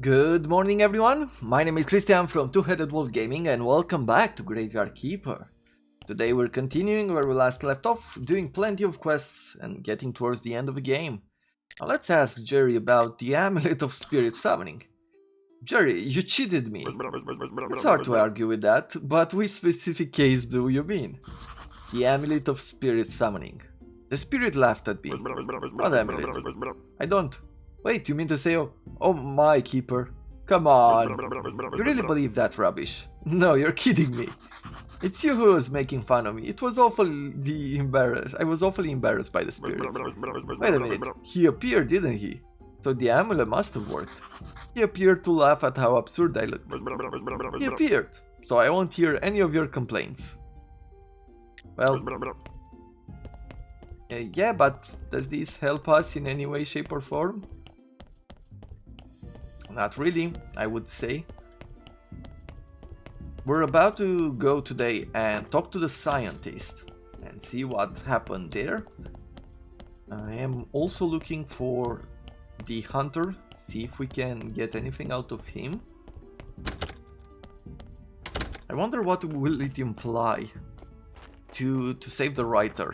Good morning everyone, my name is Christian from Two-Headed Wolf Gaming and welcome back to Graveyard Keeper. Today we're continuing where we last left off, doing plenty of quests and getting towards the end of the game. Now let's ask Jerry about the Amulet of Spirit Summoning. Jerry, you cheated me. It's hard to argue with that, but which specific case do you mean? The Amulet of Spirit Summoning. The spirit laughed at me. What amulet? I don't. Wait, you mean to say, oh my keeper? Come on. You really believe that rubbish? No, you're kidding me. It's you who was making fun of me. It was awfully embarrassed. I was awfully embarrassed by the spirit. Wait a minute. He appeared, didn't he? So the amulet must have worked. He appeared to laugh at how absurd I looked. He appeared. So I won't hear any of your complaints. Well... yeah, but does this help us in any way, shape or form? Not really, I would say. We're about to go today and talk to the scientist and see what happened there. I am also looking for the hunter, see if we can get anything out of him. I wonder what will it imply to save the writer.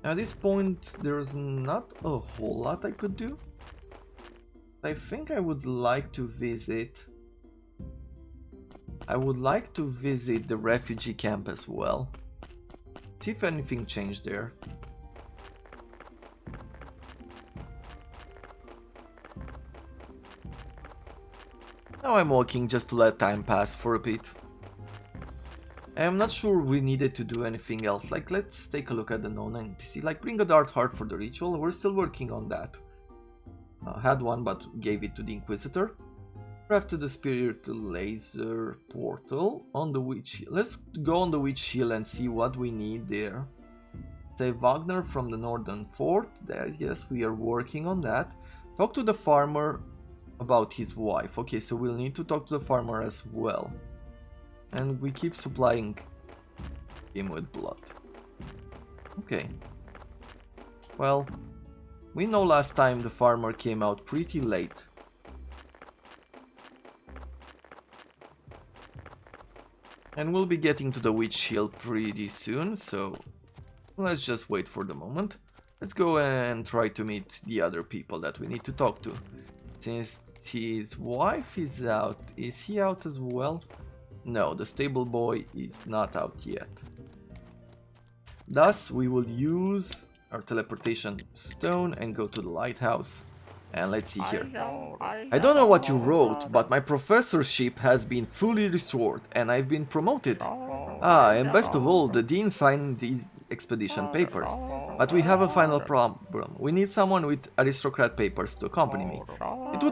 At this point, there's not a whole lot I could do. I think I would like to visit... the refugee camp as well. See if anything changed there. Now I'm walking just to let time pass for a bit. I'm not sure we needed to do anything else, like let's take a look at the known NPC, like bring a Dark Heart for the ritual, we're still working on that. Had one but gave it to the Inquisitor. Crafted the Spirit Laser Portal on the Witch Hill. Let's go on the Witch Hill and see what we need there. Save Wagner from the Northern Fort, yes we are working on that. Talk to the farmer about his wife, okay so we'll need to talk to the farmer as well. And we keep supplying him with blood. Okay. Well, we know last time the farmer came out pretty late. And we'll be getting to the Witch Hill pretty soon, so let's just wait for the moment. Let's go and try to meet the other people that we need to talk to. Since his wife is out, is he out as well? No, the stable boy is not out yet. Thus, we will use our teleportation stone and go to the lighthouse. And let's see here. I don't know what you wrote, but my professorship has been fully restored and I've been promoted. Ah, and best of all, the dean signed the expedition papers. But we have a final problem. We need someone with aristocrat papers to accompany me. It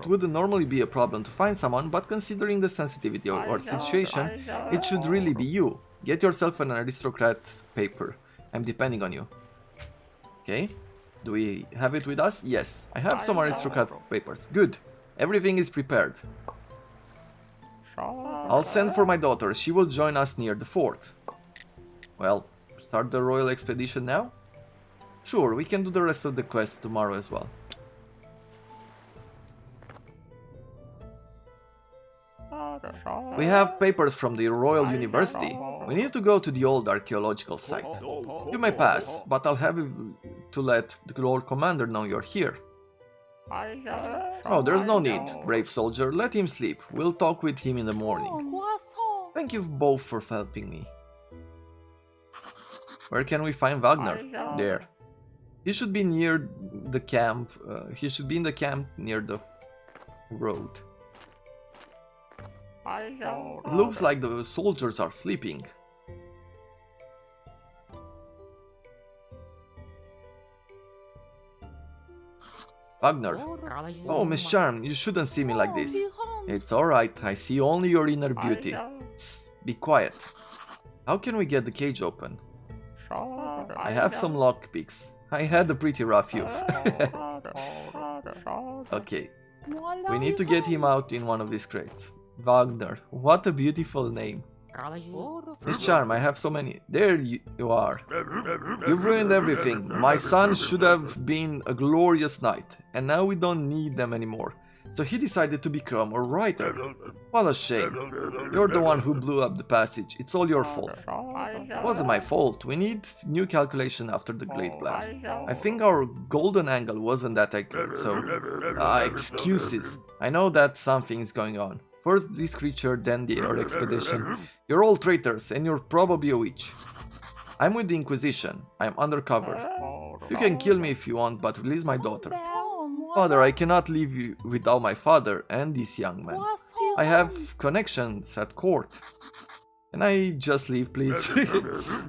wouldn't normally be a problem to find someone, but considering the sensitivity of our situation, it should really be you. Get yourself an aristocrat paper. I'm depending on you. Okay. Do we have it with us? Yes. I have some aristocrat papers. Good. Everything is prepared. I'll send for my daughter. She will join us near the fort. Well, start the royal expedition now? Sure, we can do the rest of the quest tomorrow as well. We have papers from the Royal University. We need to go to the old archaeological site. You may pass, but I'll have to let the Lord Commander know you're here. Oh, there's no need, brave soldier. Let him sleep. We'll talk with him in the morning. Thank you both for helping me. Where can we find Wagner? There. He should be near the camp. He should be in the camp near the road. It looks like the soldiers are sleeping. Wagner. Oh, Miss Charm, you shouldn't see me like this. It's alright, I see only your inner beauty. Tss, be quiet. How can we get the cage open? I have some lockpicks. I had a pretty rough youth. Okay. We need to get him out in one of these crates. Wagner. What a beautiful name. Miss Charm, I have so many. There you are. You've ruined everything. My son should have been a glorious knight, and now we don't need them anymore. So he decided to become a writer. What a shame. You're the one who blew up the passage. It's all your fault. It wasn't my fault. We need new calculation after the Great Blast. I think our golden angle wasn't that accurate, so... excuses. I know that something's going on. First this creature, then the Earth expedition. You're all traitors, and you're probably a witch. I'm with the Inquisition. I'm undercover. You can kill me if you want, but release my daughter. Father, I cannot leave you without my father and this young man. I have connections at court. Can I just leave, please?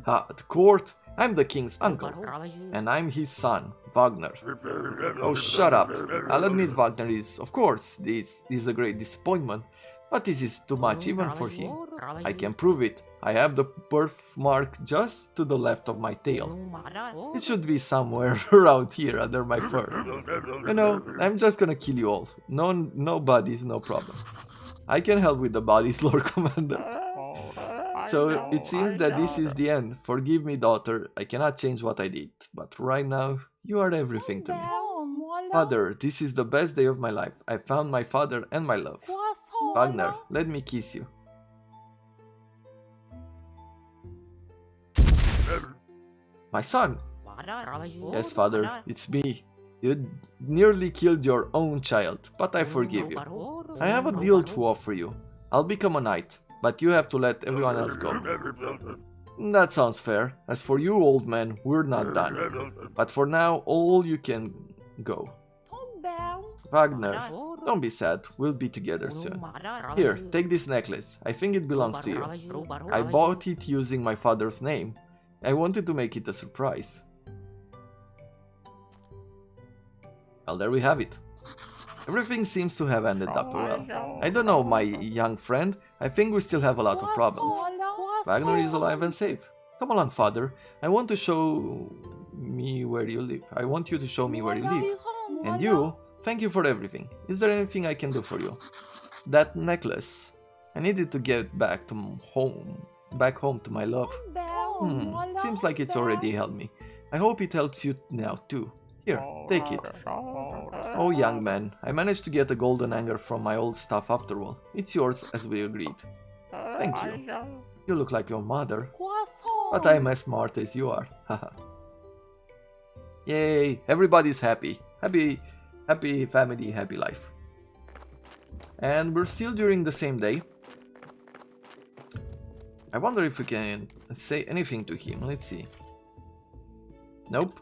At court? I'm the king's uncle. And I'm his son, Wagner. Oh, shut up. I'll admit Wagner is, of course, this is a great disappointment. But this is too much even for him. I can prove it. I have the birthmark just to the left of my tail. It should be somewhere around here under my fur. You know, I'm just gonna kill you all. No bodies, no problem. I can help with the bodies, Lord Commander. So it seems that this is the end. Forgive me, daughter. I cannot change what I did. But right now, you are everything to me. Father, this is the best day of my life. I found my father and my love. Wagner, let me kiss you. My son! Yes, father, it's me. You nearly killed your own child, but I forgive you. I have a deal to offer you. I'll become a knight, but you have to let everyone else go. That sounds fair. As for you, old man, we're not done. But for now, all you can go. Wagner, don't be sad. We'll be together soon. Here, take this necklace. I think it belongs to you. I bought it using my father's name. I wanted to make it a surprise. Well, there we have it. Everything seems to have ended up well. I don't know, my young friend. I think we still have a lot of problems. Wagner is alive and safe. Come along, father. I want to show me where you live. I want you to show me where you live. And you, thank you for everything. Is there anything I can do for you? That necklace. I needed to get back home to my love. Seems like it's already helped me. I hope it helps you now too. Here, take it. Oh, young man, I managed to get a golden anchor from my old stuff after all. It's yours as we agreed. Thank you. You look like your mother. But I'm as smart as you are. Haha. Yay, everybody's happy. Happy family, happy life. And we're still during the same day. I wonder if we can say anything to him. Let's see. Nope.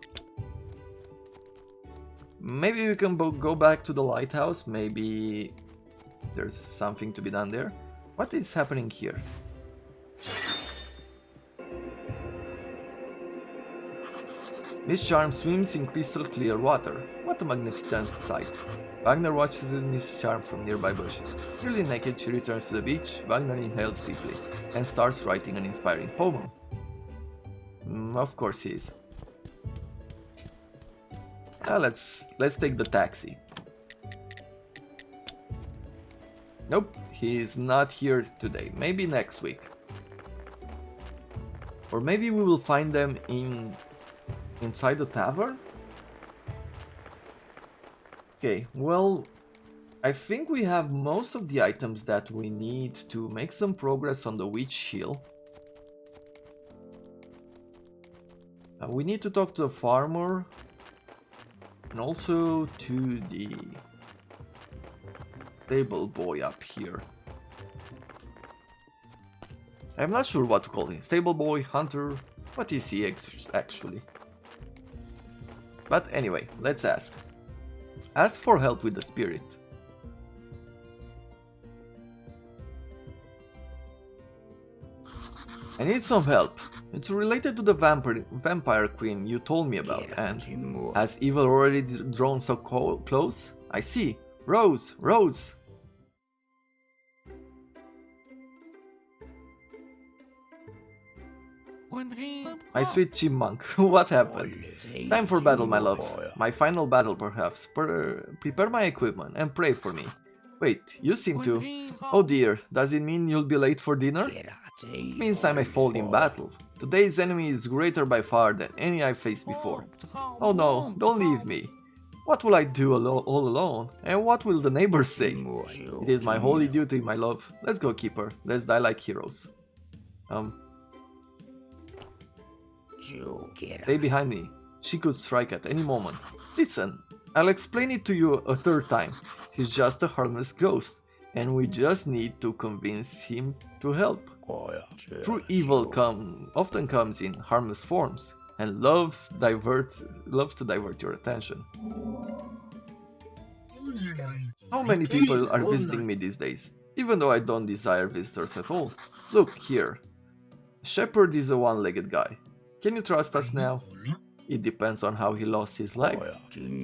Maybe we can go back to the lighthouse. Maybe there's something to be done there. What is happening here? Miss Charm swims in crystal clear water. What a magnificent sight. Wagner watches Miss Charm from nearby bushes. Nearly naked, she returns to the beach. Wagner inhales deeply and starts writing an inspiring poem. Of course he is. Let's take the taxi. Nope, he is not here today. Maybe next week. Or maybe we will find them inside the tavern? Okay, well, I think we have most of the items that we need to make some progress on the Witch Hill. We need to talk to the farmer and also to the stable boy up here. I'm not sure what to call him. Stable boy, hunter, what is he actually? But anyway, let's ask. Ask for help with the spirit. I need some help. It's related to the vampire queen you told me about, and has evil already drawn so close? I see. Rose! Rose! My sweet chipmunk, what happened? Time for battle, my love. My final battle, perhaps. Prepare my equipment and pray for me. Wait, you seem to... Oh dear, does it mean you'll be late for dinner? It means I may fall in battle. Today's enemy is greater by far than any I faced before. Oh no, don't leave me. What will I do all alone? And what will the neighbors say? It is my holy duty, my love. Let's go, Keeper. Let's die like heroes. Stay behind me. She could strike at any moment. Listen, I'll explain it to you a third time. He's just a harmless ghost, and we just need to convince him to help. True evil often comes in harmless forms, and loves to divert your attention. How many people are visiting me these days, even though I don't desire visitors at all? Look here. Shepard is a one-legged guy. Can you trust us now? It depends on how he lost his leg.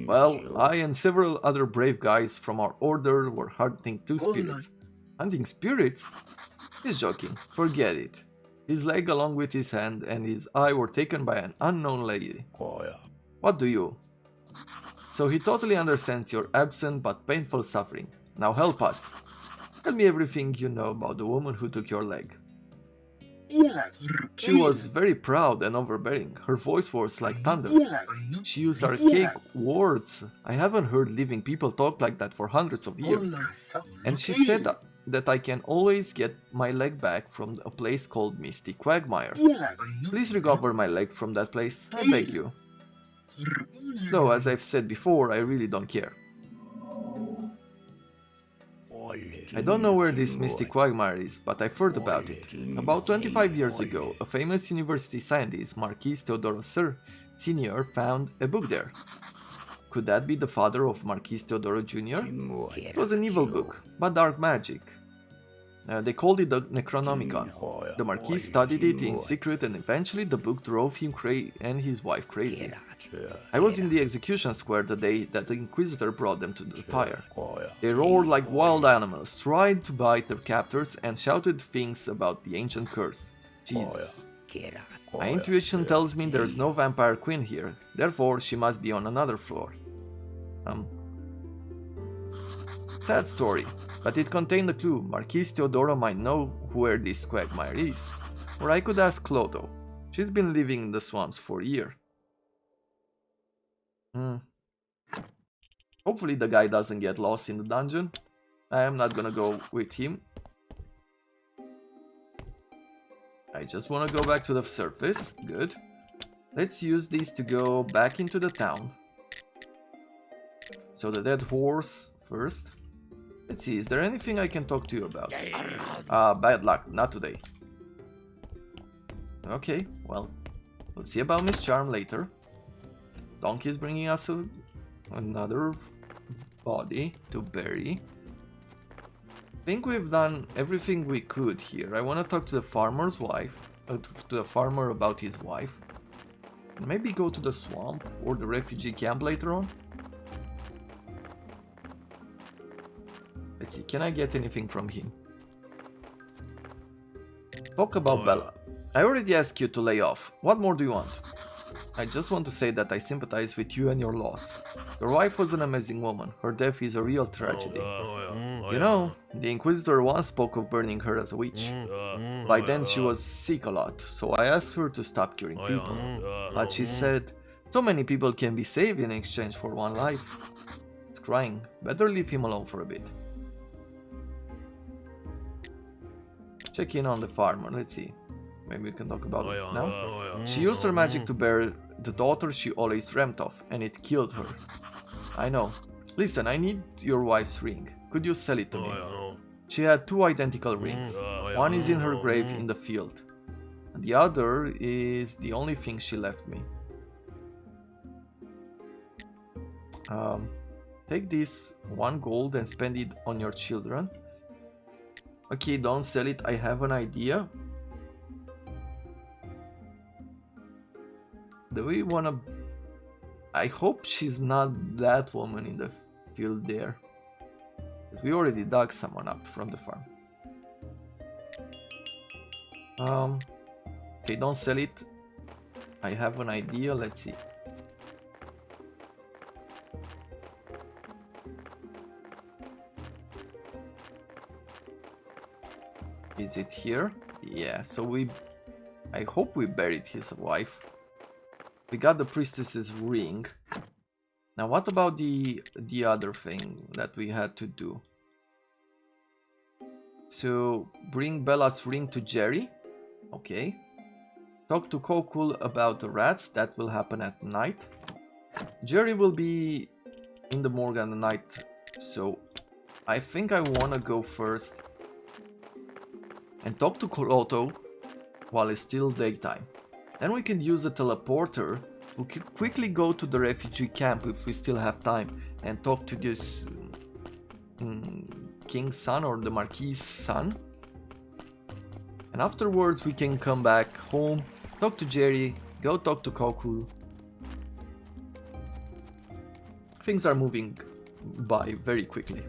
Well, I and several other brave guys from our order were hunting two spirits. Hunting spirits? He's joking. Forget it. His leg along with his hand and his eye were taken by an unknown lady. What do you? So he totally understands your absent but painful suffering. Now help us. Tell me everything you know about the woman who took your leg. She was very proud and overbearing. Her voice was like thunder. She used archaic words. I haven't heard living people talk like that for hundreds of years. And she said that I can always get my leg back from a place called Misty Quagmire. Please recover my leg from that place, I beg you. Though, as I've said before, I really don't care. I don't know where this Misty Quagmire is, but I've heard about it. About 25 years ago, a famous university scientist, Marquis Teodoro Sr., found a book there. Could that be the father of Marquis Teodoro Jr.? It was an evil book, but dark magic. They called it the Necronomicon. The Marquis studied it in secret and eventually the book drove him and his wife crazy. I was in the execution square the day that the Inquisitor brought them to the fire. They roared like wild animals, tried to bite their captors and shouted things about the ancient curse. Jesus. My intuition tells me there's no vampire queen here, therefore she must be on another floor. Sad story, but it contained a clue. Marquis Teodoro might know where this Quagmire is. Or I could ask Clotho. She's been living in the swamps for a year. Hopefully the guy doesn't get lost in the dungeon. I am not gonna go with him. I just wanna go back to the surface. Good. Let's use these to go back into the town. So the dead horse first. Let's see, is there anything I can talk to you about? Bad luck, not today. Okay, well, we'll see about Miss Charm later. Donkey is bringing us another body to bury. I think we've done everything we could here. I want to talk to the farmer's wife, to the farmer about his wife. Maybe go to the swamp or the refugee camp later on. Let's see, can I get anything from him? Talk about Bella. I already asked you to lay off. What more do you want? I just want to say that I sympathize with you and your loss. Your wife was an amazing woman. Her death is a real tragedy. You know, the Inquisitor once spoke of burning her as a witch. By then she was sick a lot, so I asked her to stop curing people. But she said, so many people can be saved in exchange for one life. He's crying. Better leave him alone for a bit. Check in on the farmer, let's see. Maybe we can talk about it now. She used her magic to bear the daughter she always dreamt of, and it killed her. I know. Listen, I need your wife's ring. Could you sell it to me? She had two identical rings. One is in her grave in the field. And the other is the only thing she left me. Take this 1 gold and spend it on your children. Okay, don't sell it, I have an idea. Do we wanna... I hope she's not that woman in the field there. Because we already dug someone up from the farm. Okay, don't sell it. I have an idea, let's see. Is it here? Yeah, so I hope we buried his wife. We got the priestess's ring. Now what about the other thing that we had to do? So bring Bella's ring to Jerry. Okay. Talk to Kokul about the rats. That will happen at night. Jerry will be in the morgue at night. So I think I want to go first and talk to Koroto while it's still daytime. Then we can use the teleporter to quickly go to the refugee camp if we still have time and talk to this king's son or the marquis's son. And afterwards we can come back home, talk to Jerry, go talk to Kokul. Things are moving by very quickly.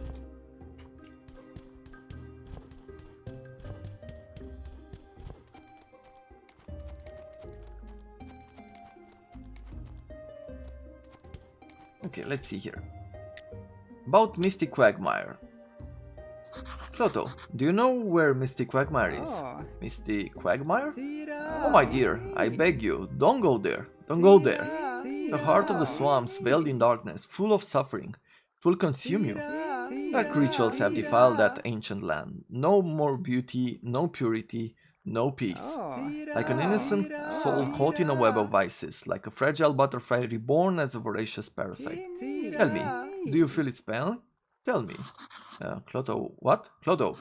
Okay, let's see here. About Misty Quagmire. Clotho, do you know where Misty Quagmire is? Misty Quagmire? Oh my dear, I beg you, don't go there. Don't go there. The heart of the swamps, veiled in darkness, full of suffering, will consume you. Dark rituals have defiled that ancient land. No more beauty, no purity, no peace. Like an innocent soul caught in a web of vices, like a fragile butterfly reborn as a voracious parasite. Tell me, do you feel its spell? Tell me. Clotho, what? Clotho.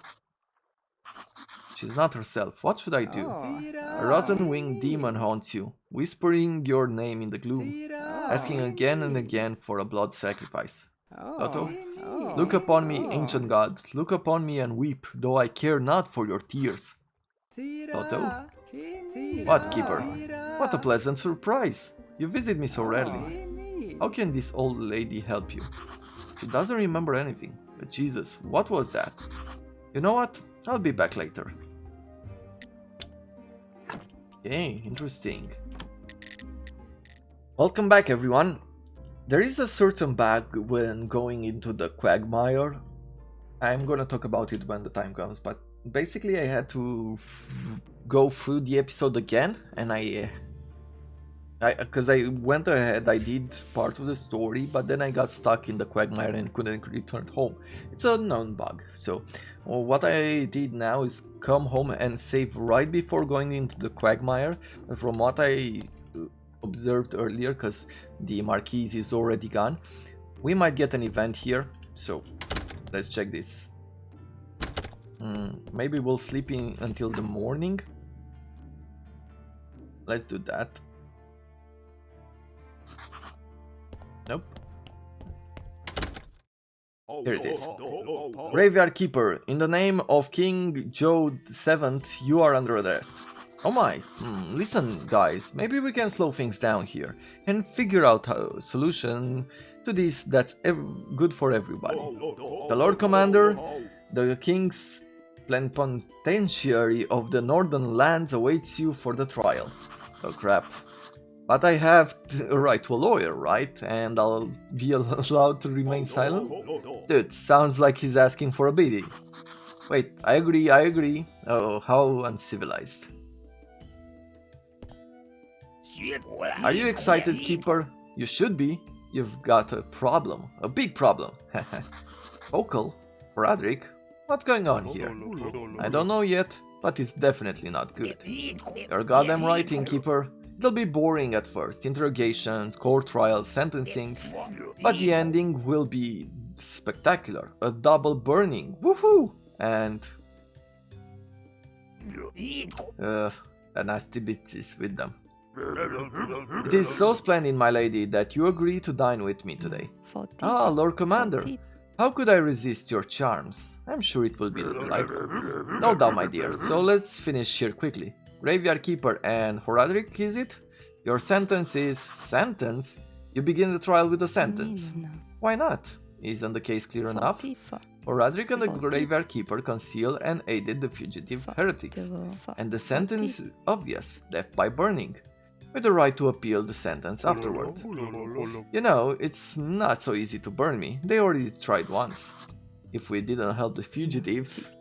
She's not herself. What should I do? A rotten winged demon haunts you, whispering your name in the gloom, asking again and again for a blood sacrifice. Clotho, look upon me, ancient god. Look upon me and weep, though I care not for your tears. Clotho? What, Keeper? What a pleasant surprise! You visit me so rarely. How can this old lady help you? She doesn't remember anything. But Jesus, what was that? You know what? I'll be back later. Okay, interesting. Welcome back, everyone. There is a certain bug when going into the Quagmire. I'm gonna talk about it when the time comes, but basically I had to go through the episode again, and because I went ahead, I did part of the story, but then I got stuck in the Quagmire and couldn't return home. It's a known bug. So what I did now is come home and save right before going into the Quagmire. And from what I observed earlier, because the Marquise is already gone, we might get an event here. So let's check this. Maybe we'll sleep in until the morning. Let's do that. Nope. Here it is. Graveyard Keeper, in the name of King Joe VII, you are under arrest. Oh my, listen guys, maybe we can slow things down here and figure out a solution to this that's good for everybody. The Lord Commander, the King's Plenipotentiary of the Northern Lands awaits you for the trial. Oh crap. But I have a right to a lawyer, right? And I'll be allowed to remain silent? Dude, sounds like he's asking for a beating. Wait, I agree. Oh, how uncivilized. Are you excited, Keeper? You should be. You've got a problem. A big problem. Kokul? Horadric? What's going on here? I don't know yet, but it's definitely not good. You're goddamn right, Keeper. It'll be boring at first, interrogations, court trials, sentencing, but the ending will be spectacular, a double burning, woohoo! And the nasty bitches with them. It is so splendid, my lady, that you agree to dine with me today. Ah, Lord Commander, how could I resist your charms? I'm sure it will be delightful. No doubt, my dear, so let's finish here quickly. Graveyard Keeper and Horadric, is it? Your sentence is... Sentence? You begin the trial with a sentence. Why not? Isn't the case clear enough? Horadric and the Graveyard Keeper concealed and aided the fugitive heretics. And the sentence is obvious, death by burning. With the right to appeal the sentence afterward. You know, it's not so easy to burn me. They already tried once. If we didn't help the fugitives...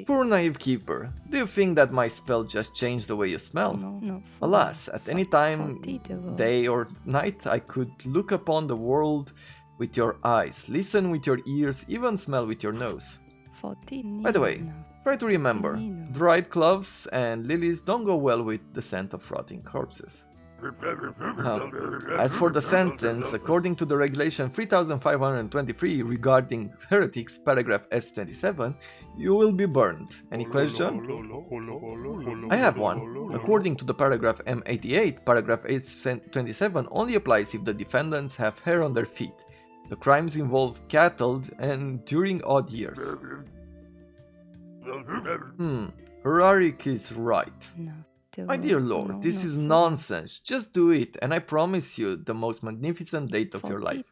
Poor naive keeper, do you think that my spell just changed the way you smell? Alas, at any time, day or night, I could look upon the world with your eyes, listen with your ears, even smell with your nose. By the way, try to remember, dried cloves and lilies don't go well with the scent of rotting corpses. As for the sentence, according to the regulation 3523 regarding heretics, paragraph S27, you will be burned. Any question? I have one. According to the paragraph M88, paragraph S27 only applies if the defendants have hair on their feet. The crimes involve cattle and during odd years. Hurarik is right. My dear lord, this is nonsense. Just do it, and I promise you the most magnificent date of your life.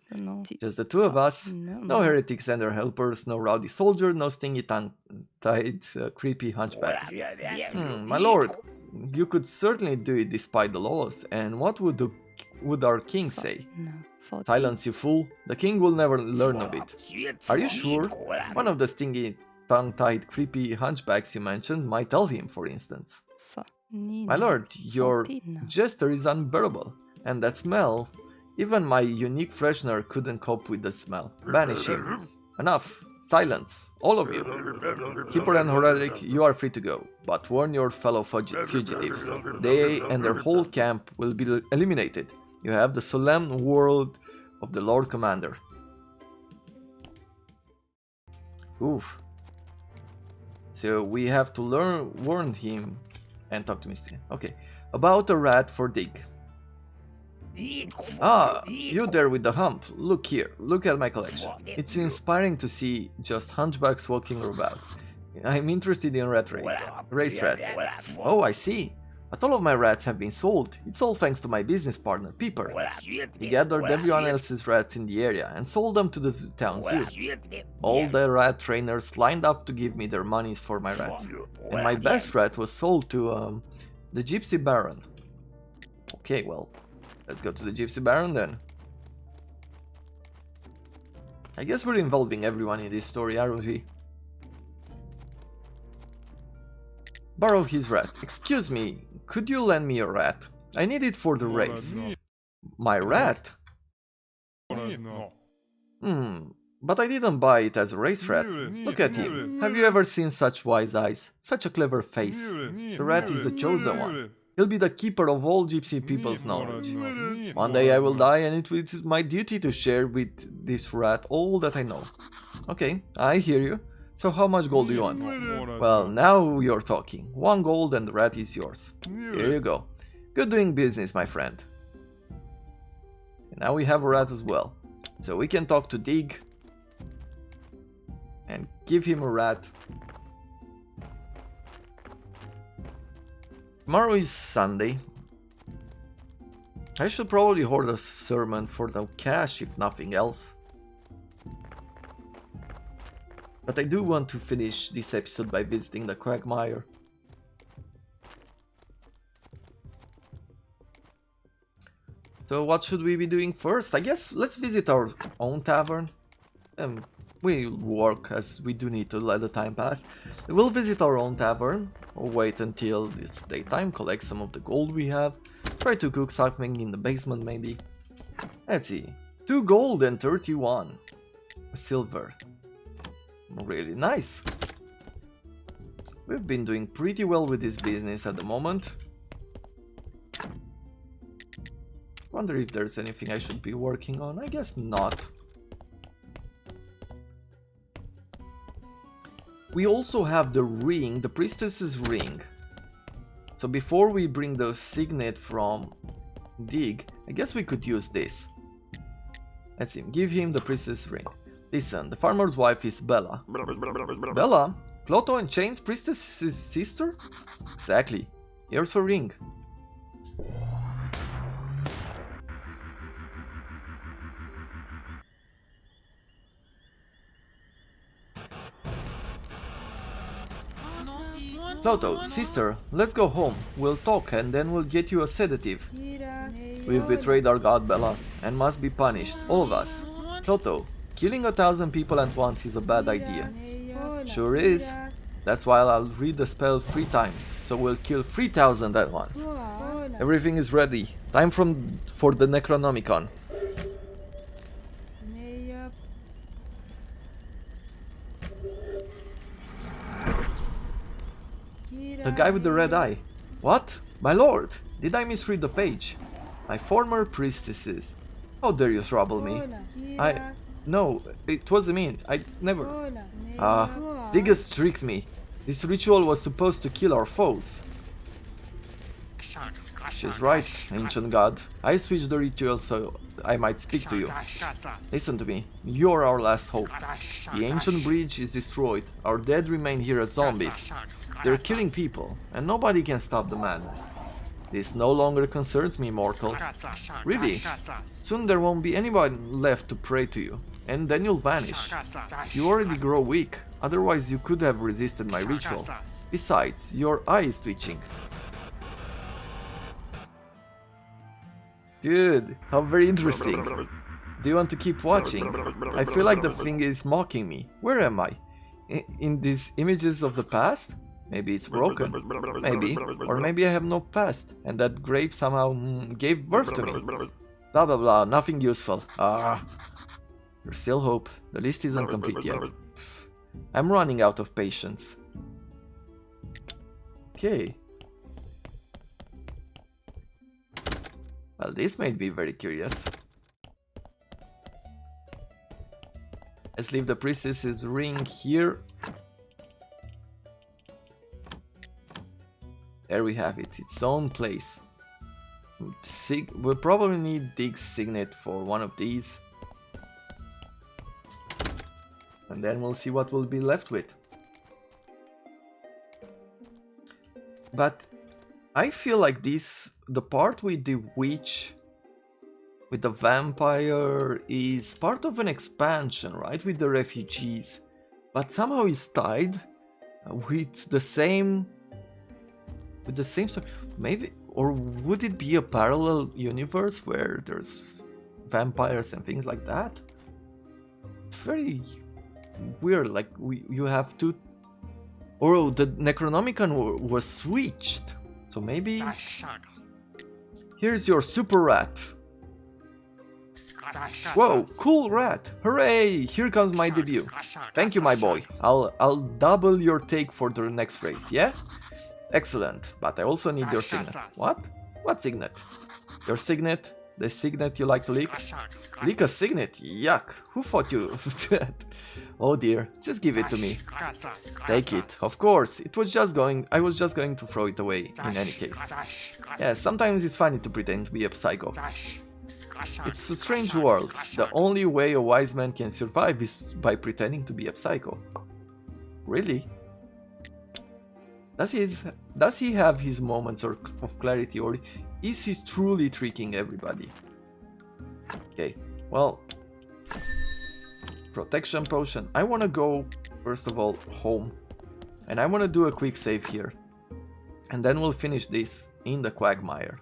Just the two of us. No heretics and their helpers, no rowdy soldier, no stingy tongue-tied, creepy hunchbacks. My lord, you could certainly do it despite the laws, and what would our king say? Silence, you fool. The king will never learn of it. Are you sure? One of the stingy, tongue-tied, creepy hunchbacks you mentioned might tell him, for instance. My lord, your jester is unbearable, and that smell, even my unique freshener couldn't cope with the smell. Banish him. Enough. Silence, all of you. Keeper and Hurarik, you are free to go, but warn your fellow fugitives. They and their whole camp will be eliminated. You have the solemn word of the Lord Commander. Oof. So we have to warn him and talk to Misty. Okay. About a rat for Dig. Ah, you there with the hump. Look here. Look at my collection. It's inspiring to see just hunchbacks walking about. I'm interested in race rats. Oh, I see. But all of my rats have been sold. It's all thanks to my business partner, Peeper. He gathered everyone else's rats in the area and sold them to the town zoo. All the rat trainers lined up to give me their monies for my rats. And my best rat was sold to the Gypsy Baron. Okay, well, let's go to the Gypsy Baron then. I guess we're involving everyone in this story, aren't we? Borrow his rat. Excuse me, could you lend me a rat? I need it for the race. My rat? But I didn't buy it as a race rat. Look at him. Have you ever seen such wise eyes? Such a clever face. The rat is the chosen one. He'll be the keeper of all gypsy people's knowledge. One day I will die, and it is my duty to share with this rat all that I know. Okay, I hear you. So how much gold do you want? Well, now you're talking. 1 gold and the rat is yours. Here you go. Good doing business, my friend. And now we have a rat as well. So we can talk to Dig and give him a rat. Tomorrow is Sunday. I should probably hoard a sermon for the cash if nothing else. But I do want to finish this episode by visiting the Quagmire. So what should we be doing first? I guess let's visit our own tavern. We'll work as we do need to let the time pass. We'll visit our own tavern, or wait until it's daytime, collect some of the gold we have, try to cook something in the basement maybe. Let's see, 2 gold and 31 silver. Really nice. We've been doing pretty well with this business at the moment. Wonder if there's anything I should be working on. I guess not. We also have the ring, the priestess's ring. So before we bring the signet from Dig, I guess we could use this. Let's see, give him the priestess's ring. Listen, the farmer's wife is Bella. Bella? Clotho and Chain's priestess's sister? Exactly. Here's her ring. Clotho, sister, let's go home. We'll talk and then we'll get you a sedative. We've betrayed our god, Bella, and must be punished, all of us. Clotho, killing 1,000 people at once is a bad idea. Sure is. That's why I'll read the spell 3 times, so we'll kill 3000 at once. Everything is ready. Time for the Necronomicon. The guy with the red eye. What? My lord, did I misread the page? My former priestesses. How dare you trouble me? No, it wasn't me. I never... Diggers tricked me. This ritual was supposed to kill our foes. She's right, ancient god. I switched the ritual so I might speak to you. Listen to me. You're our last hope. The ancient bridge is destroyed. Our dead remain here as zombies. They're killing people, and nobody can stop the madness. This no longer concerns me, mortal. Really? Soon there won't be anyone left to pray to you, and then you'll vanish. You already grow weak, otherwise you could have resisted my ritual. Besides, your eye is twitching. Dude, how very interesting. Do you want to keep watching? I feel like the thing is mocking me. Where am I? In these images of the past? Maybe it's broken. Maybe. Or maybe I have no past, and that grave somehow gave birth to me. Blah blah blah, nothing useful. There's still hope. The list isn't complete yet. I'm running out of patience. Okay. Well, this made me very curious. Let's leave the priestess's ring here. There we have it, its own place. We'll probably need Dig's signet for one of these. And then we'll see what we'll be left with. But I feel like the part with the witch, with the vampire, is part of an expansion, right? With the refugees. But somehow it's tied with the same... story. Maybe, or would it be a parallel universe where there's vampires and things like that? It's very weird, like you have to... Oh, the Necronomicon was switched. So maybe... Here's your super rat. Whoa, cool rat! Hooray! Here comes my debut. Thank you, my boy. I'll double your take for the next race, yeah? Excellent, but I also need your signet. What? What signet? Your signet? The signet you like to lick? Lick a signet? Yuck! Who thought you that? Oh dear, just give it to me. Take it, of course. I was just going to throw it away in any case. Yeah, sometimes it's funny to pretend to be a psycho. It's a strange world. The only way a wise man can survive is by pretending to be a psycho. Really? Does he have his moments of clarity, or is he truly tricking everybody? Okay, well, protection potion. I want to go, first of all, home. And I want to do a quick save here. And then we'll finish this in the Quagmire.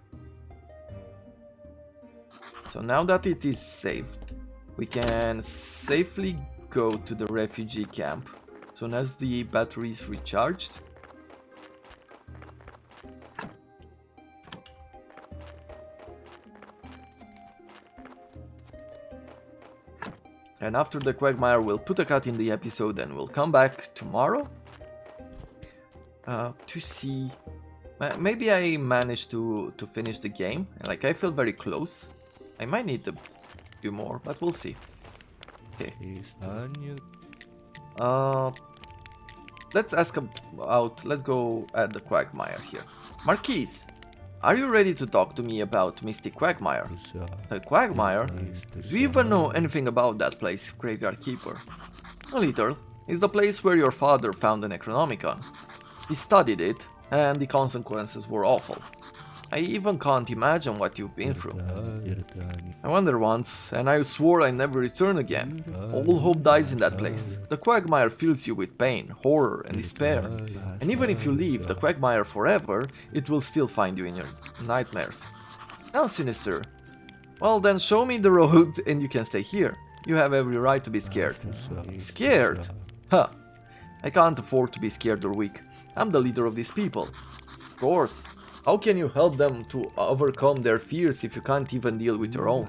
So now that it is saved, we can safely go to the refugee camp as soon as the battery is recharged. And after the Quagmire, we'll put a cut in the episode and we'll come back tomorrow to see... Maybe I managed to finish the game. Like, I feel very close. I might need to do more, but we'll see. Okay. Let's go at the Quagmire here. Marquise, are you ready to talk to me about Mystic Quagmire? The Quagmire? Do you even know anything about that place, Graveyard Keeper? A little. It's the place where your father found the Necronomicon. He studied it, and the consequences were awful. I even can't imagine what you've been through. I went there once, and I swore I'd never return again. All hope dies in that place. The Quagmire fills you with pain, horror, and despair. And even if you leave the Quagmire forever, it will still find you in your nightmares. Now, Sinister. Well, then show me the road and you can stay here. You have every right to be scared. Scared? Huh. I can't afford to be scared or weak. I'm the leader of these people. Of course. How can you help them to overcome their fears if you can't even deal with your own?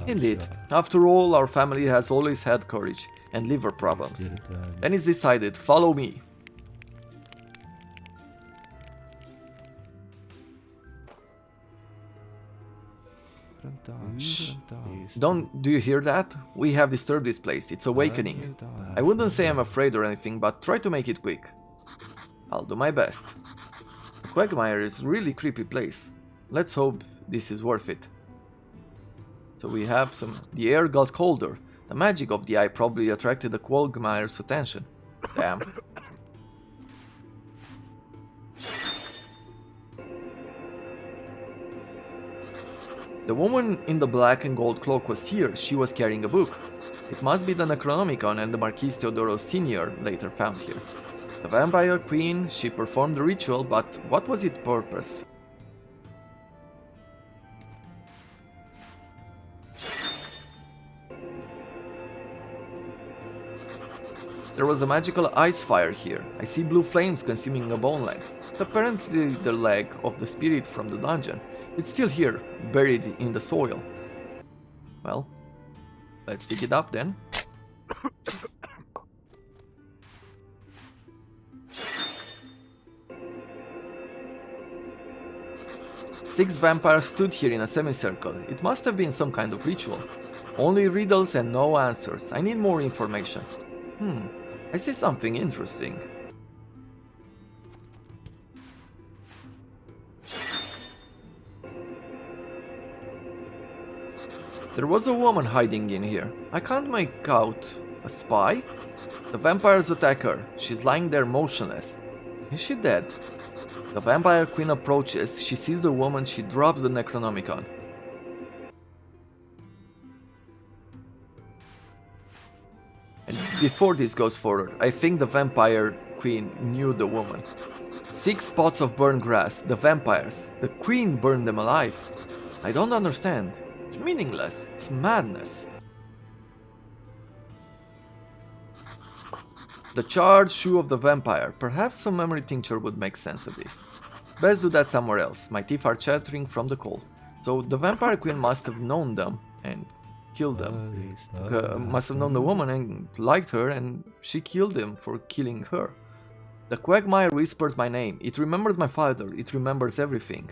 Indeed. After all, our family has always had courage and liver problems. Then it's decided, follow me. Shh. Do you hear that? We have disturbed this place, it's awakening. I wouldn't say I'm afraid or anything, but try to make it quick. I'll do my best. The Quagmire is a really creepy place. Let's hope this is worth it. So we have the air got colder. The magic of the eye probably attracted the Quagmire's attention. Damn. The woman in the black and gold cloak was here. She was carrying a book. It must be the Necronomicon and the Marquis Theodoro Sr. later found here. The Vampire Queen, she performed the ritual, but what was its purpose? There was a magical ice fire here. I see blue flames consuming a bone leg. It's apparently the leg of the spirit from the dungeon. It's still here, buried in the soil. Well, let's dig it up then. Six vampires stood here in a semicircle. It must have been some kind of ritual. Only riddles and no answers. I need more information. I see something interesting. There was a woman hiding in here. I can't make out. A spy? The vampires attack her. She's lying there motionless. Is she dead? The Vampire Queen approaches. She sees the woman. She drops the Necronomicon. And before this goes forward, I think the Vampire Queen knew the woman. 6 spots of burned grass. The vampires. The Queen burned them alive. I don't understand. It's meaningless. It's madness. The charred shoe of the vampire. Perhaps some memory tincture would make sense of this. Best do that somewhere else. My teeth are chattering from the cold. So the Vampire Queen must have known them and killed them. Must have known the woman and liked her, and she killed him for killing her. The Quagmire whispers my name. It remembers my father. It remembers everything.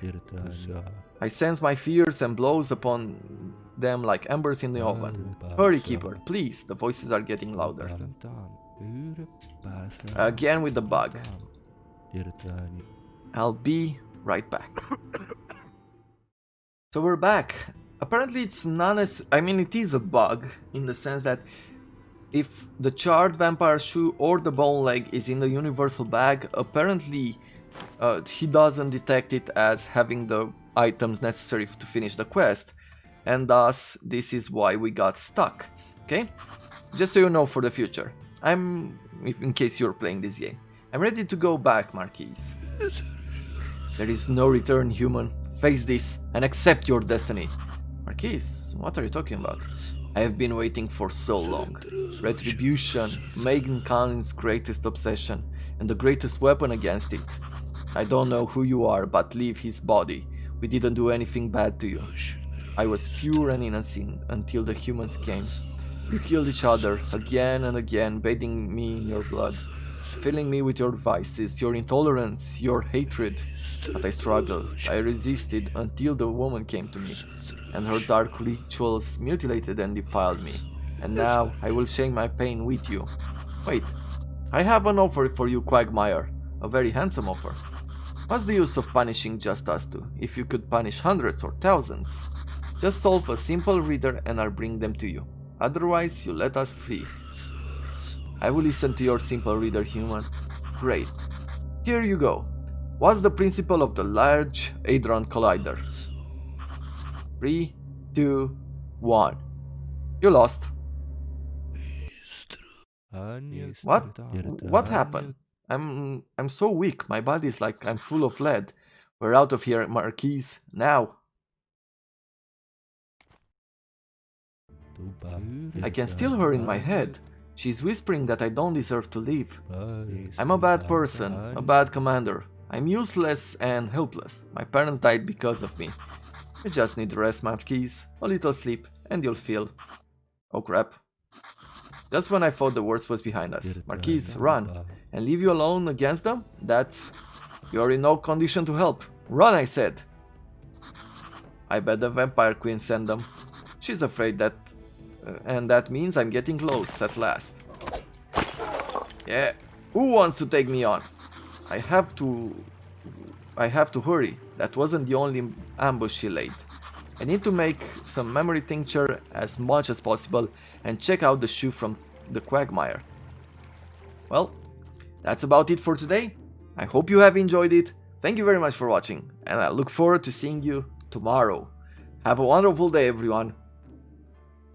I sense my fears and blows upon them like embers in the oven. Hurry, Keeper, please. The voices are getting louder. Again with the bug. I'll be right back. So we're back. Apparently it's not as... I mean, it is a bug in the sense that if the charred vampire shoe or the bone leg is in the universal bag, apparently he doesn't detect it as having the items necessary to finish the quest, and thus this is why we got stuck. Okay? Just so you know for the future. In case you're playing this game, I'm ready to go back, Marquis. There is no return, human. Face this and accept your destiny. Marquis, what are you talking about? I have been waiting for so long. Retribution, mankind's greatest obsession, and the greatest weapon against it. I don't know who you are, but leave his body. We didn't do anything bad to you. I was pure and innocent until the humans came. You killed each other again and again, bathing me in your blood, filling me with your vices, your intolerance, your hatred. But I struggled. I resisted until the woman came to me, and her dark rituals mutilated and defiled me. And now I will share my pain with you. Wait, I have an offer for you, Quagmire. A very handsome offer. What's the use of punishing just us two, if you could punish hundreds or thousands? Just solve a simple riddle and I'll bring them to you. Otherwise, you let us free. I will listen to your simple riddle, human. Great. Here you go. What's the principle of the Large Hadron Collider? 3, 2, 1. You lost. What? What happened? I'm so weak. My body's like I'm full of lead. We're out of here, Marquis. Now. I can still hear her in my head. She's whispering that I don't deserve to live. I'm a bad person, a bad commander. I'm useless and helpless. My parents died because of me. You just need rest, Marquis, a little sleep, and you'll feel... Oh crap. Just when I thought the worst was behind us. Marquis, run. And leave you alone against them? That's... You're in no condition to help. Run, I said. I bet the Vampire Queen sent them. She's afraid that... and that means I'm getting close at last. Yeah, who wants to take me on? I have to hurry. That wasn't the only ambush she laid. I need to make some memory tincture as much as possible and check out the shoe from the Quagmire. Well, that's about it for today. I hope you have enjoyed it. Thank you very much for watching, and I look forward to seeing you tomorrow. Have a wonderful day, everyone.